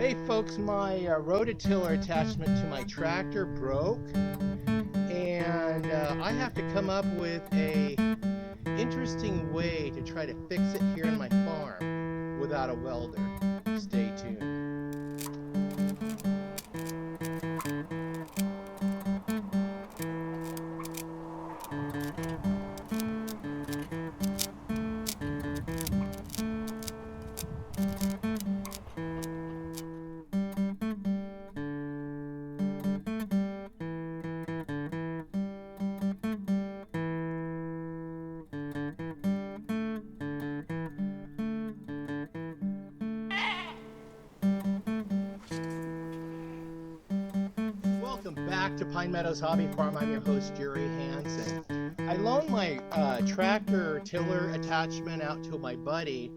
Hey folks, my rototiller attachment to my tractor broke, and I have to come up with a interesting way to try to fix it here in my farm without a welder. Stay tuned. Welcome back to Pine Meadows Hobby Farm. I'm your host, Jerry Hansen. I loaned my tractor tiller attachment out to my buddy,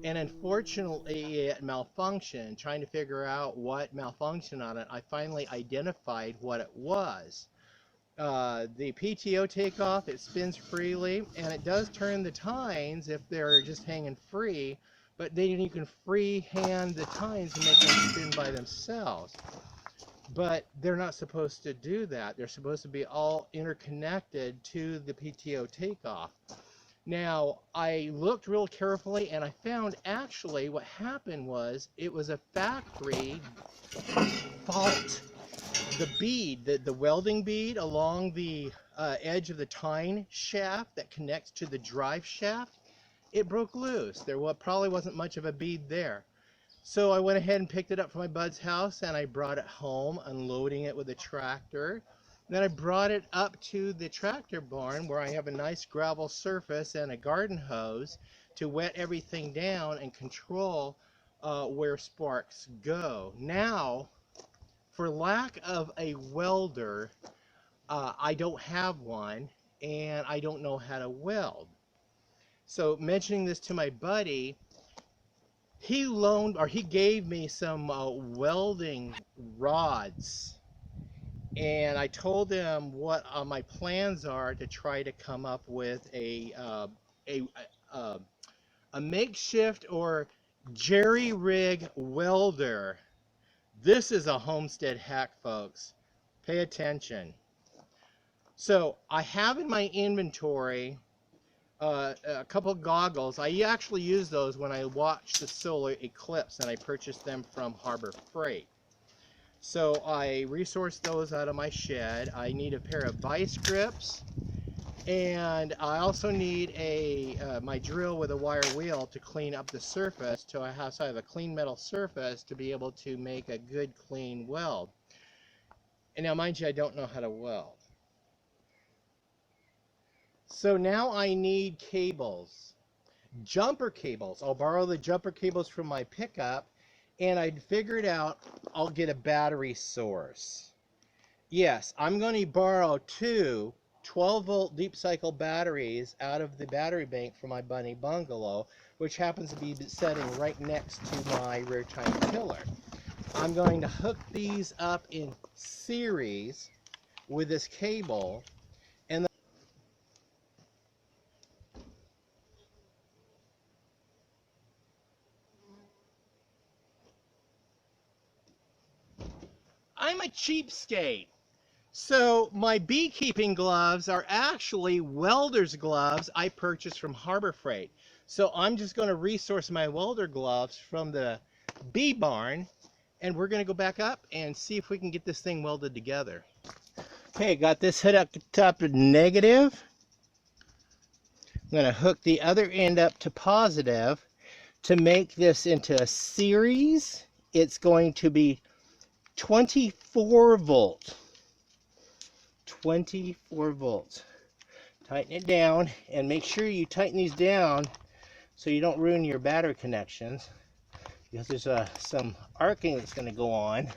and unfortunately it malfunctioned. Trying to figure out what malfunctioned on it, I finally identified what it was. The PTO takeoff, it spins freely, and it does turn the tines if they're just hanging free, but then you can freehand the tines and make them spin by themselves. But they're not supposed to do that. They're supposed to be all interconnected to the PTO takeoff. Now, I looked real carefully and I found actually what happened was it was a factory fault. The bead, the welding bead along the edge of the tine shaft that connects to the drive shaft, it broke loose. There probably wasn't much of a bead there. So I went ahead and picked it up from my bud's house and I brought it home, unloading it with a tractor. Then I brought it up to the tractor barn where I have a nice gravel surface and a garden hose to wet everything down and control where sparks go. Now, for lack of a welder, I don't have one and I don't know how to weld. So mentioning this to my buddy, he gave me some welding rods, and I told him what my plans are to try to come up with a makeshift or jerry rig welder. This is a Homestead hack, folks. Pay attention. So I have in my inventory a couple goggles. I actually use those when I watch the solar eclipse, and I purchased them from Harbor Freight. So I resourced those out of my shed. I need a pair of vice grips, and I also need my drill with a wire wheel to clean up the surface so I have a clean metal surface to be able to make a good clean weld. And now mind you, I don't know how to weld. So now I need cables, jumper cables. I'll borrow the jumper cables from my pickup, and I figured out I'll get a battery source. Yes, I'm going to borrow two 12-volt deep cycle batteries out of the battery bank for my bunny bungalow, which happens to be sitting right next to my rear tine tiller. I'm going to hook these up in series with this cable, and I'm a cheapskate. So my beekeeping gloves are actually welder's gloves I purchased from Harbor Freight. So I'm just going to resource my welder gloves from the bee barn, and we're going to go back up and see if we can get this thing welded together. Okay, got this hooked up to top to negative. I'm going to hook the other end up to positive. To make this into a series, it's going to be 24 volt. 24 volts. Tighten it down, and make sure you tighten these down so you don't ruin your battery connections, because there's some arcing that's going to go on.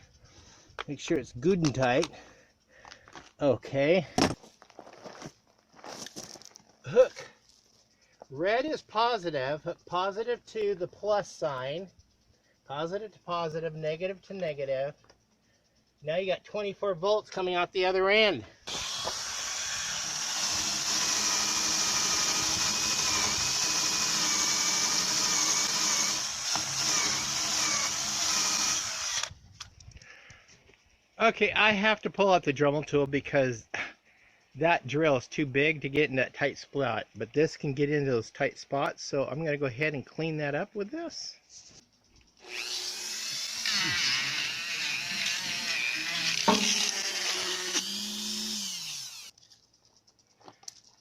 Make sure it's good and tight. Okay. Hook. Red is positive. Hook positive to the plus sign. Positive to positive, negative to negative. Now you got 24 volts coming out the other end. Okay, I have to pull out the Dremel tool because that drill is too big to get in that tight spot, but this can get into those tight spots, so I'm going to go ahead and clean that up with this.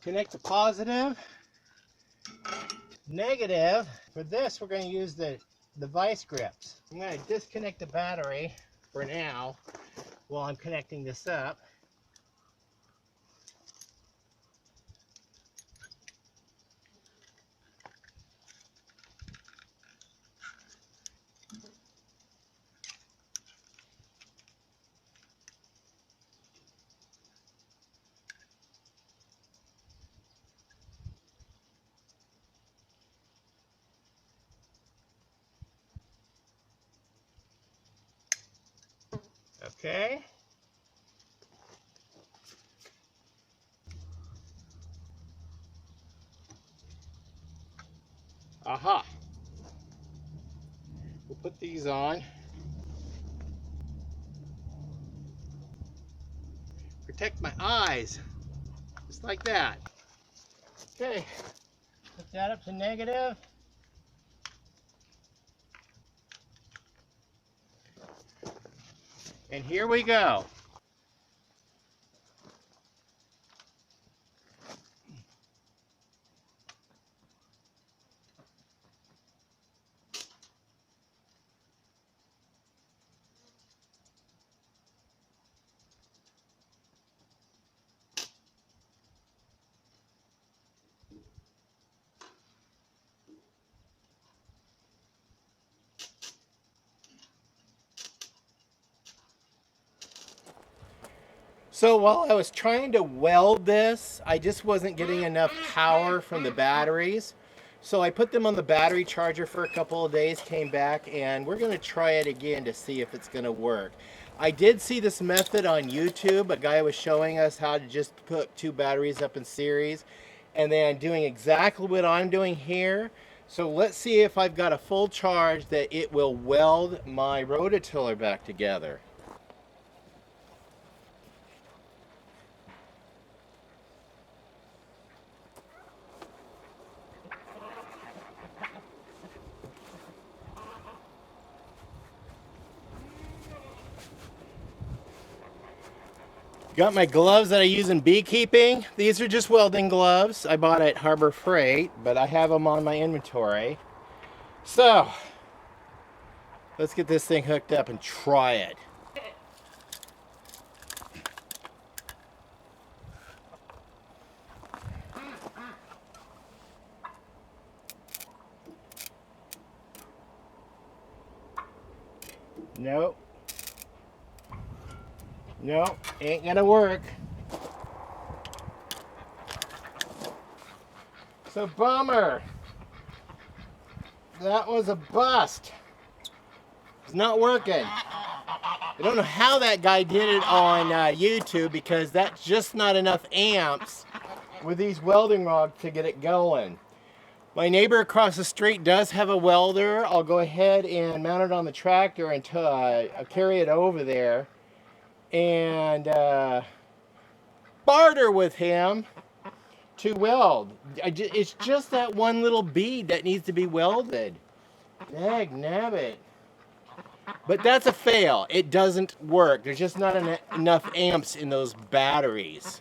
Connect the positive, negative. For this, we're going to use the vice grips. I'm going to disconnect the battery for now while I'm connecting this up. Okay. Aha. We'll put these on. Protect my eyes. Just like that. Okay. Put that up to negative. And here we go. So while I was trying to weld this, I just wasn't getting enough power from the batteries. So I put them on the battery charger for a couple of days, came back, and we're going to try it again to see if it's going to work. I did see this method on YouTube. A guy was showing us how to just put two batteries up in series and then doing exactly what I'm doing here. So let's see if I've got a full charge that it will weld my rototiller back together. Got my gloves that I use in beekeeping. These are just welding gloves. I bought at Harbor Freight, but I have them on my inventory. So, let's get this thing hooked up and try it. Nope. Nope, ain't gonna work. So bummer. That was a bust. It's not working. I don't know how that guy did it on YouTube because that's just not enough amps with these welding rods to get it going. My neighbor across the street does have a welder. I'll go ahead and mount it on the tractor until I carry it over there and barter with him to weld. It's just that one little bead that needs to be welded. Dag nabbit. But that's a fail. It doesn't work. There's just not enough amps in those batteries.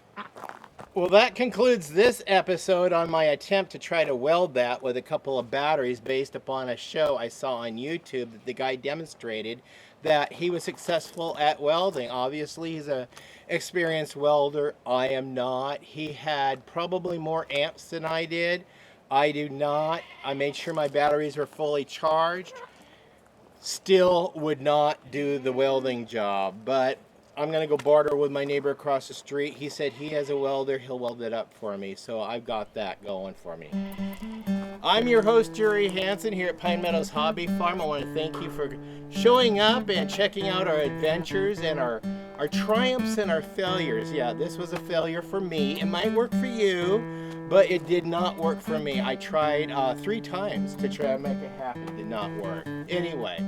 Well, that concludes this episode on my attempt to try to weld that with a couple of batteries based upon a show I saw on YouTube that the guy demonstrated that he was successful at welding. Obviously, he's an experienced welder. I am not. He had probably more amps than I did. I do not. I made sure my batteries were fully charged. Still would not do the welding job, but I'm going to go barter with my neighbor across the street. He said he has a welder. He'll weld it up for me, so I've got that going for me. I'm your host, Jerry Hansen, here at Pine Meadows Hobby Farm. I want to thank you for showing up and checking out our adventures and our triumphs and our failures. Yeah, this was a failure for me. It might work for you, but it did not work for me. I tried 3 times to try to make it happen. It did not work. Anyway,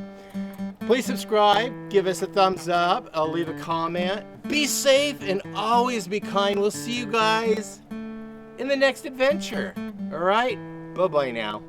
Please subscribe, give us a thumbs up, I'll leave a comment. Be safe and always be kind. We'll see you guys in the next adventure. All right, bye-bye now.